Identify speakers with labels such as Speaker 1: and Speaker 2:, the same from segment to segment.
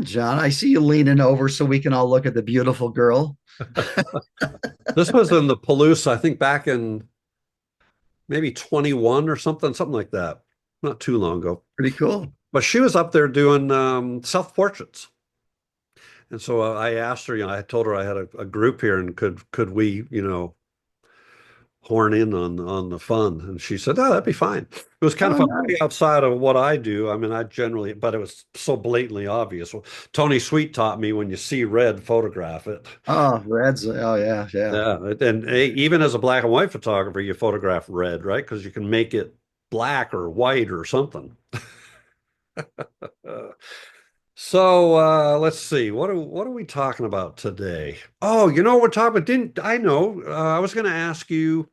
Speaker 1: John, I see you leaning over so we can all look at the beautiful girl.
Speaker 2: This was in the Palouse, I think back in maybe 21 or something like that. Not too long ago.
Speaker 1: Pretty cool.
Speaker 2: But she was up there doing self-portraits. And so I asked her, I told her I had a group here and could we, horn in on the fun. And she said, "Oh, that'd be fine." It was kind of
Speaker 1: Oh,
Speaker 2: fun,
Speaker 1: nice.
Speaker 2: way outside of what I do. I mean, I generally, but it was so blatantly obvious. Well, Tony Sweet taught me when you see red, photograph it.
Speaker 1: Oh, reds. Oh, yeah, yeah.
Speaker 2: Yeah, and even as a black and white photographer, you photograph red, right? Because you can make it black or white or something. Uh, let's see. What are we talking about today? Oh, you know what we're talking about? Didn't I know? I was going to ask you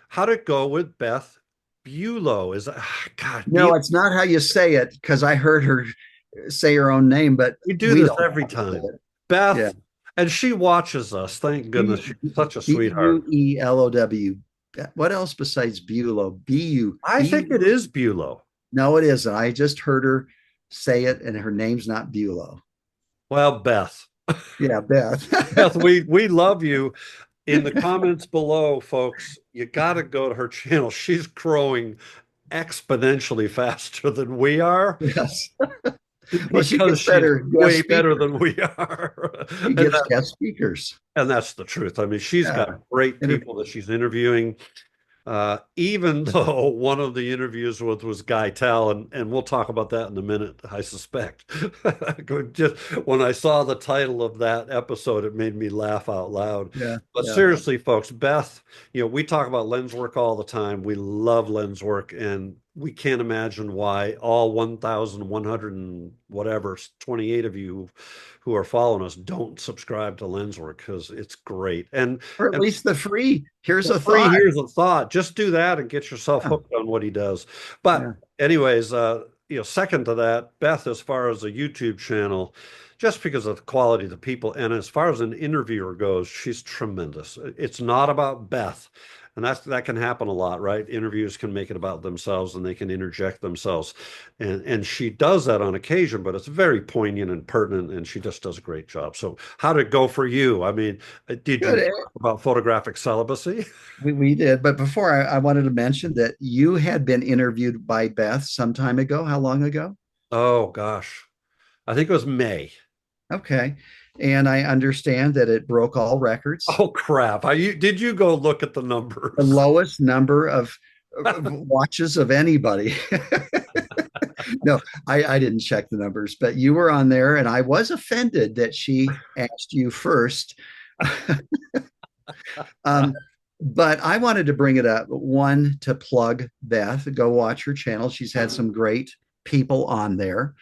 Speaker 2: how did it go with Beth Buelow? Is that God?
Speaker 1: No, it's not how you say it because I heard her say her own name, but
Speaker 2: We do
Speaker 1: we
Speaker 2: this
Speaker 1: don't
Speaker 2: every
Speaker 1: have to say
Speaker 2: time.
Speaker 1: it. Yeah.
Speaker 2: Beth, and she watches us. Thank goodness, she's such a sweetheart.
Speaker 1: Buelow. What else besides Buelow?
Speaker 2: I think it is Buelow.
Speaker 1: No, it isn't. I just heard her say it, and her name's not Buelow.
Speaker 2: Well, Beth.
Speaker 1: Yeah, Beth.
Speaker 2: Beth, we love you. In the comments below, folks, you got to go to her channel. She's growing exponentially faster than we are
Speaker 1: Yes. Well, she
Speaker 2: because
Speaker 1: gets
Speaker 2: she's
Speaker 1: better guest
Speaker 2: way better
Speaker 1: speakers.
Speaker 2: than we are.
Speaker 1: She
Speaker 2: And
Speaker 1: gets guest speakers.
Speaker 2: that's the truth. I mean, she's
Speaker 1: Yeah.
Speaker 2: got great
Speaker 1: And if,
Speaker 2: people that she's interviewing. Even though one of the interviews was Guy Tal, and we'll talk about that in a minute, I suspect. Just when I saw the title of that episode, it made me laugh out loud.
Speaker 1: yeah,
Speaker 2: But
Speaker 1: yeah.
Speaker 2: seriously, folks, Beth, we talk about lens work all the time. We love lens work, and we can't imagine why all 1,100 and whatever, 28 of you who are following us don't subscribe to lens work because it's great.
Speaker 1: Or at
Speaker 2: And
Speaker 1: least the free. Here's
Speaker 2: the
Speaker 1: a
Speaker 2: free
Speaker 1: thought.
Speaker 2: here's a thought. Just do that and get yourself
Speaker 1: Yeah,
Speaker 2: hooked on what he does.
Speaker 1: yeah.
Speaker 2: But anyways, second to that, Beth, as far as a YouTube channel, just because of the quality of the people, and as far as an interviewer goes, she's tremendous. It's not about Beth. And that can happen a lot, right? Interviews can make it about themselves and they can interject themselves. And she does that on occasion, but it's very poignant and pertinent, and she just does a great job. So how did it go for you? I mean, did you
Speaker 1: Good.
Speaker 2: talk about photographic celibacy?
Speaker 1: We did. But before I wanted to mention that you had been interviewed by Beth some time ago. How long ago?
Speaker 2: Oh gosh. I think it was May.
Speaker 1: Okay. And I understand that it broke all records.
Speaker 2: Oh crap. Did you go look at the
Speaker 1: The
Speaker 2: numbers?
Speaker 1: lowest number of watches of anybody. No, I didn't check the numbers, but you were on there, and I was offended that she asked you first. um, but I wanted to bring it up. One, to plug Beth, go watch her channel. She's had some great people on there.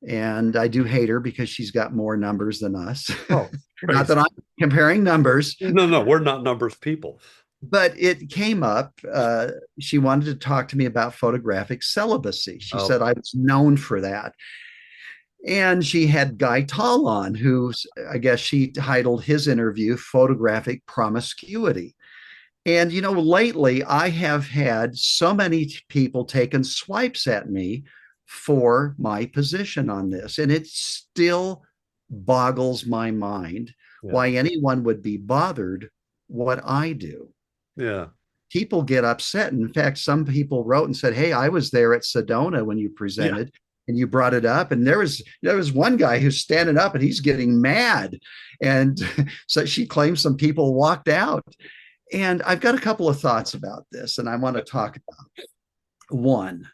Speaker 1: And I do hate her because she's got more numbers than us.
Speaker 2: Oh,
Speaker 1: Not
Speaker 2: crazy.
Speaker 1: that I'm comparing numbers,
Speaker 2: No, no, we're not numbers people.
Speaker 1: but it came up. She wanted to talk to me about photographic celibacy. She
Speaker 2: Oh,
Speaker 1: said I was known for that. And she had Guy Tall on, who I guess she titled his interview Photographic Promiscuity. And, lately I have had so many people taking swipes at me for my position on this. And it still boggles my mind
Speaker 2: yeah.
Speaker 1: why anyone would be bothered what I do.
Speaker 2: Yeah.
Speaker 1: People get upset. In fact, some people wrote and said, "Hey, I was there at Sedona when you
Speaker 2: Yeah.
Speaker 1: presented and you brought it up." And there was one guy who's standing up and he's getting mad. And so she claims some people walked out. And I've got a couple of thoughts about this, and I want to talk about one.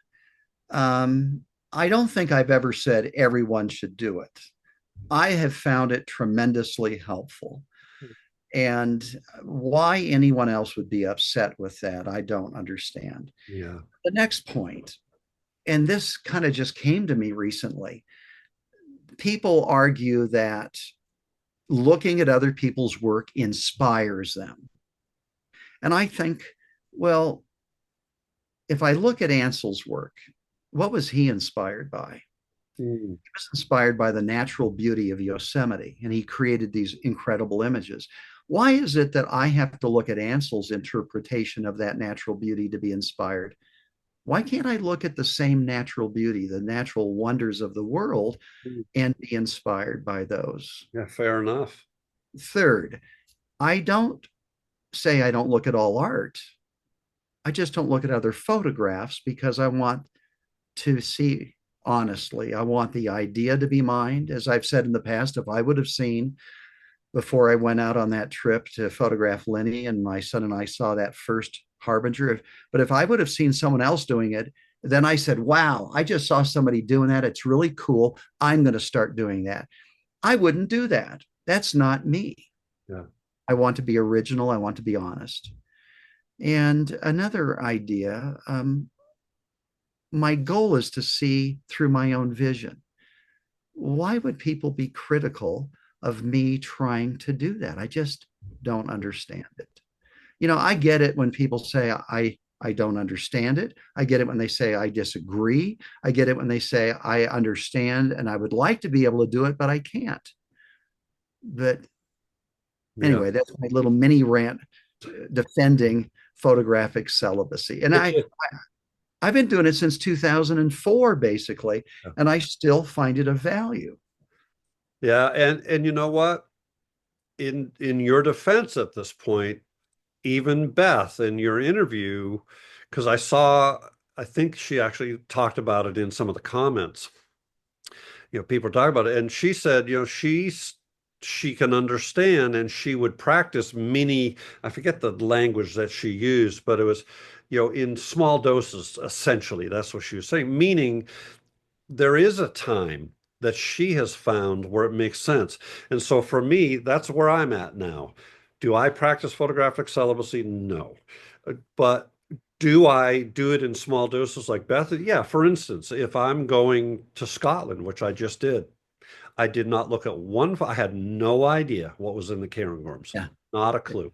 Speaker 1: Um, I don't think I've ever said everyone should do it. I have found it tremendously helpful. And why anyone else would be upset with that, I don't understand.
Speaker 2: Yeah.
Speaker 1: The next point, and this kind of just came to me recently, people argue that looking at other people's work inspires them. And I think, well, if I look at Ansel's work, what was he inspired by?
Speaker 2: Mm.
Speaker 1: He was inspired by the natural beauty of Yosemite, and he created these incredible images. Why is it that I have to look at Ansel's interpretation of that natural beauty to be inspired? Why can't I look at the same natural beauty, the natural wonders of the world, and be inspired by those?
Speaker 2: Yeah, fair enough.
Speaker 1: Third, I don't say I don't look at all art. I just don't look at other photographs because I want to see honestly. I want the idea to be mine. As I've said in the past, if I would have seen before I went out on that trip to photograph Lenny and my son and I saw that first harbinger, but if I would have seen someone else doing it, then I said, wow, I just saw somebody doing that. It's really cool. I'm going to start doing that. I wouldn't do that. That's not me.
Speaker 2: Yeah.
Speaker 1: I want to be original. I want to be honest. And another idea, my goal is to see through my own vision. Why would people be critical of me trying to do that? I just don't understand it. I get it when people say I don't understand it. I get it when they say I disagree. I get it when they say I understand and I would like to be able to do it, but I can't. But
Speaker 2: Yeah.
Speaker 1: anyway, that's my little mini rant defending photographic celibacy. And I've been doing it since 2004, basically, and I still find it of value.
Speaker 2: Yeah, and you know what? In your defense at this point, even Beth in your interview, because I think she actually talked about it in some of the comments. People talk about it, and she said, she can understand, and she would practice many. I forget the language that she used, but it was, in small doses. Essentially, that's what she was saying. Meaning, there is a time that she has found where it makes sense. And so for me, that's where I'm at now. Do I practice photographic celibacy? No. But do I do it in small doses like Beth? Yeah, for instance, if I'm going to Scotland, which I just did, I did not look at I had no idea what was in the cairngorms,
Speaker 1: Yeah,
Speaker 2: not a clue.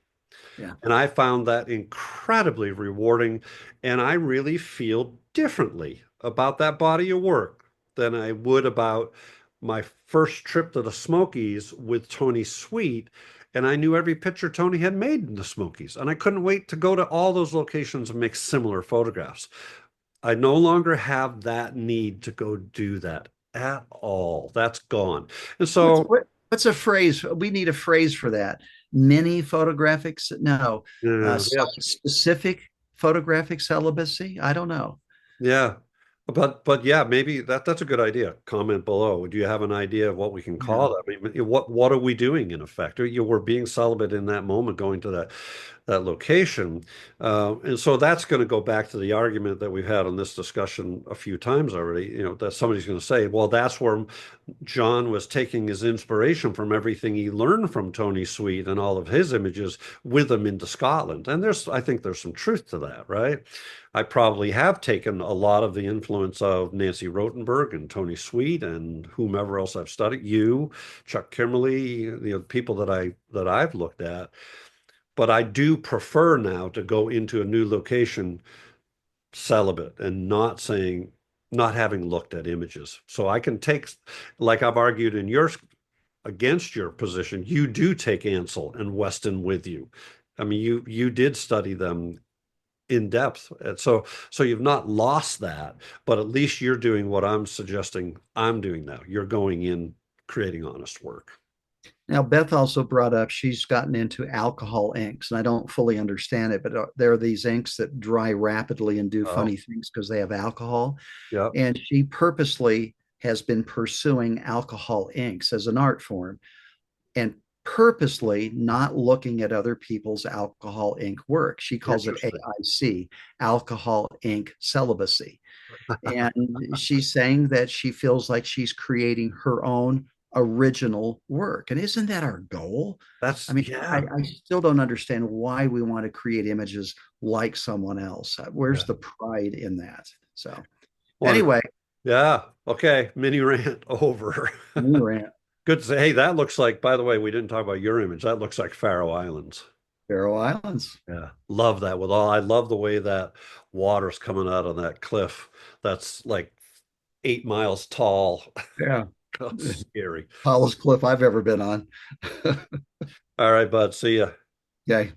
Speaker 1: yeah.
Speaker 2: And I found that incredibly rewarding. And I really feel differently about that body of work than I would about my first trip to the Smokies with Tony Sweet. And I knew every picture Tony had made in the Smokies. And I couldn't wait to go to all those locations and make similar photographs. I no longer have that need to go do that at all. That's gone. And so,
Speaker 1: What's a phrase? We need a phrase for that. Mini photographic, no,
Speaker 2: yeah,
Speaker 1: specific photographic celibacy. I don't know.
Speaker 2: yeah. But yeah, maybe that's a good idea. Comment below. Do you have an idea of what we can
Speaker 1: Yeah.
Speaker 2: call that? I mean, what are we doing in effect? We're being celibate in that moment, going to that location, and so that's going to go back to the argument that we've had on this discussion a few times already. That somebody's going to say, well, that's where John was taking his inspiration from everything he learned from Tony Sweet and all of his images with him into Scotland. And I think there's some truth to that, right? I probably have taken a lot of the influence of Nancy Rothenberg and Tony Sweet and whomever else I've studied, Chuck Kimmerly, people that I've looked at. But I do prefer now to go into a new location celibate and not having looked at images. So I can take, like I've argued against your position, you do take Ansel and Weston with you. I mean, you did study them in depth. And so you've not lost that, but at least you're doing what I'm suggesting I'm doing now. You're going in creating honest work.
Speaker 1: Now, Beth also brought up she's gotten into alcohol inks, and I don't fully understand it, but there are these inks that dry rapidly and do
Speaker 2: Oh,
Speaker 1: funny things because they have alcohol.
Speaker 2: yeah.
Speaker 1: And she purposely has been pursuing alcohol inks as an art form and purposely not looking at other people's alcohol ink work. She calls it
Speaker 2: Interesting.
Speaker 1: AIC, alcohol ink celibacy. And she's saying that she feels like she's creating her own original work. And isn't that our goal? I mean,
Speaker 2: Yeah.
Speaker 1: I still don't understand why we want to create images like someone else. Where's
Speaker 2: Yeah.
Speaker 1: the pride in that? So,
Speaker 2: Well,
Speaker 1: anyway,
Speaker 2: yeah. Okay. Mini rant over.
Speaker 1: new rant,
Speaker 2: Good to say. Hey, that looks like, by the way, we didn't talk about your image. That looks like Faroe Islands.
Speaker 1: Faroe Islands.
Speaker 2: Yeah. Love that I love the way that water's coming out on that cliff. That's like 8 miles tall.
Speaker 1: Yeah.
Speaker 2: That's scary.
Speaker 1: Tallest cliff I've ever been on.
Speaker 2: All right, bud. See ya.
Speaker 1: Okay.